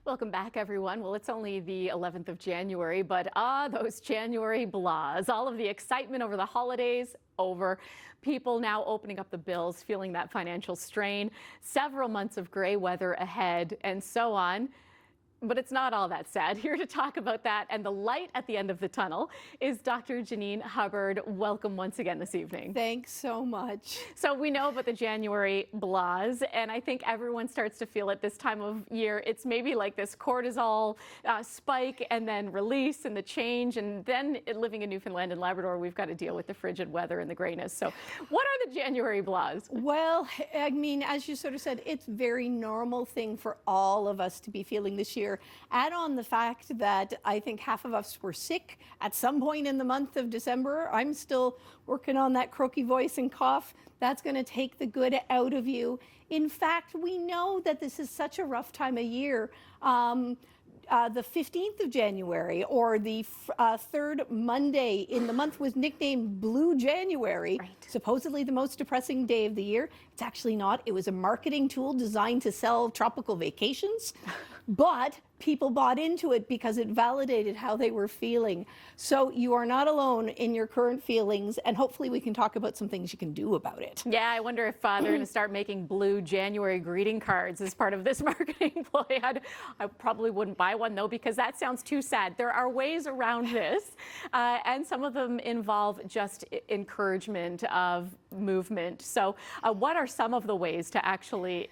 Welcome back, everyone. Well, it's only the 11th of January, but those January blahs, all of the excitement over the holidays, over. People now opening up the bills, feeling that financial strain, several months of gray weather ahead, and so on. But it's not all that sad. Here to talk about that and the light at the end of the tunnel is Dr. Janine Hubbard. Welcome once again this evening. Thanks so much. So we know about the January blahs, and I think everyone starts to feel it this time of year. It's maybe like this cortisol spike and then release and the change. And then living in Newfoundland and Labrador, we've got to deal with the frigid weather and the grayness. So what are the January blahs? Well, I mean, as you sort of said, it's a very normal thing for all of us to be feeling this year. Add on the fact that I think half of us were sick at some point in the month of December. I'm still working on that croaky voice and cough. That's going to take the good out of you. In fact, we know that this is such a rough time of year. The 15th of January, or the third Monday in the month, was nicknamed Blue January, right. Supposedly the most depressing day of the year. It's actually not. It was a marketing tool designed to sell tropical vacations, but people bought into it because it validated how they were feeling. So you are not alone in your current feelings, and hopefully we can talk about some things you can do about it. Yeah, I wonder if they're going to start making Blue January greeting cards as part of this marketing ploy. I probably wouldn't buy one, though, because that sounds too sad. There are ways around this, and some of them involve just encouragement of movement. So what are some of the ways to actually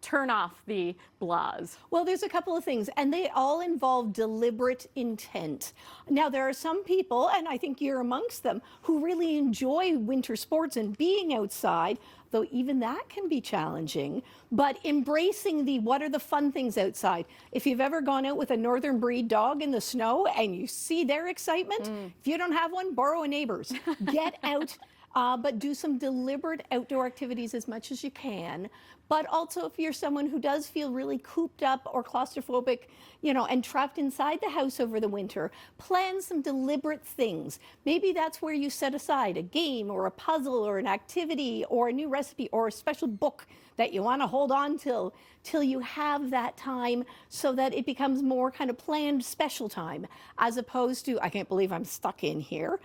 turn off the blahs? Well, there's a couple of things, and they all involve deliberate intent. Now, there are some people, and I think you're amongst them, who really enjoy winter sports and being outside, though even that can be challenging. But embracing what are the fun things outside. If you've ever gone out with a northern breed dog in the snow and you see their excitement, if you don't have one, borrow a neighbor's. Get out. But do some deliberate outdoor activities as much as you can. But also, if you're someone who does feel really cooped up or claustrophobic, and trapped inside the house over the winter, plan some deliberate things. Maybe that's where you set aside a game or a puzzle or an activity or a new recipe or a special book that you want to hold on till you have that time, so that it becomes more kind of planned special time, as opposed to, I can't believe I'm stuck in here.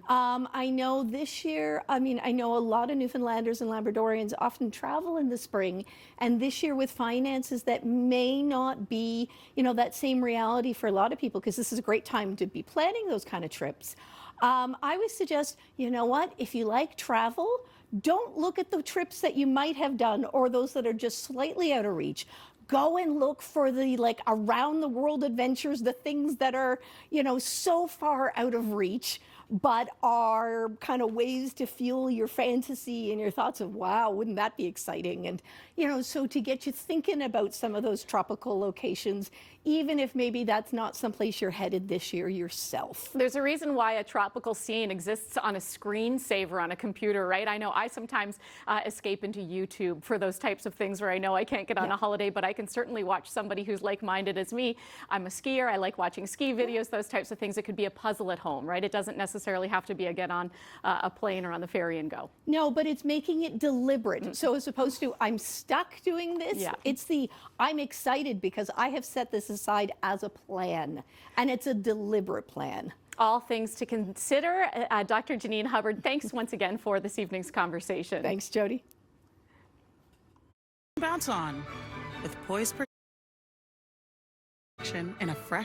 I know this year, I know a lot of Newfoundlanders and Labradorians often travel in the spring, and this year with finances that may not be, that same reality for a lot of people, because this is a great time to be planning those kind of trips. I would suggest, if you like travel, don't look at the trips that you might have done or those that are just slightly out of reach. Go and look for the around the world adventures, the things that are, so far out of reach, but are kind of ways to fuel your fantasy and your thoughts of, wow, wouldn't that be exciting? And, so to get you thinking about some of those tropical locations, even if maybe that's not someplace you're headed this year yourself. There's a reason why a tropical scene exists on a screensaver on a computer, right? I know I sometimes escape into YouTube for those types of things where I know I can't get on a holiday, but I can certainly watch somebody who's like-minded as me. I'm a skier. I like watching ski videos, those types of things. It could be a puzzle at home, right? It doesn't necessarily have to be a get on a plane or on the ferry and go. No, but it's making it deliberate. So as opposed to, I'm stuck doing this, it's I'm excited because I have set this aside as a plan, and it's a deliberate plan. All things to consider. Dr. Janine Hubbard, thanks once again for this evening's conversation. Thanks, Jody. Bounce on with poise protection in a fresh